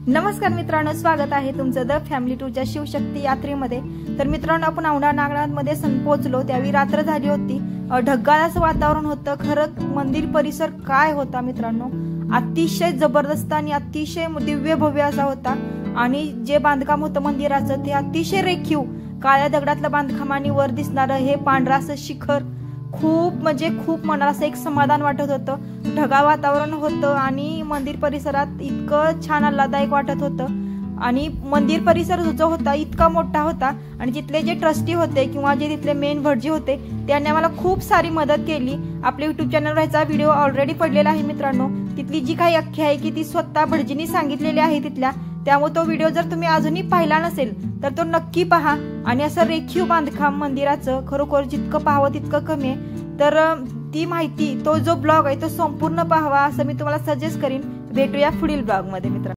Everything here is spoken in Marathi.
नमस्कार मित्रांनो, स्वागत आहे तुमचं द फॅमिली टूरच्या शिवशक्ती यात्रेमध्ये। तर मित्रांनो, आपण औंढा नागनाथमध्ये पोहोचलो त्यावेळी रात्र झाली होती। ढगाळ असं वातावरण होतं। खरं मंदिर परिसर काय होता मित्रांनो, अतिशय जबरदस्त आणि अतिशय दिव्य भव्य असा होता। आणि जे बांधकाम होतं मंदिराचं ते अतिशय रेखीव काळ्या दगडातलं बांधकाम आणि वर दिसणारं हे पांढरा असं शिखर खूप मनाला असं एक समाधान वाटत होतं। ढगाळ वातावरण होतं आणि मंदिर परिसरात इतकं छान आल्हाददायक वाटत होतं। आणि मंदिर परिसर जो होता इतका मोठा होता आणि तिथले जे ट्रस्टी होते किंवा जे तिथले मेन भटजी होते त्यांनी आम्हाला खूप सारी मदत केली। आपल्या YouTube चॅनलवर ह्याचा व्हिडिओ ऑलरेडी पडलेला आहे मित्रांनो। तिथली जी काही अख्खी आहे की ती स्वतः भटजींनी सांगितलेली आहे तिथल्या, त्यामुळे तो व्हिडिओ जर तुम्ही अजूनही पाहिला नसेल तर तो नक्की पहा। आणि असं रेखीव बांधकाम मंदिराचं खरोखर जितकं पाहावं तितकं कमी आहे। तर ती माहिती, तो जो ब्लॉग आहे तो संपूर्ण पाहावा असं मी तुम्हाला सजेस्ट करीन। भेटूया पुढील ब्लॉग मध्ये मित्रांनो।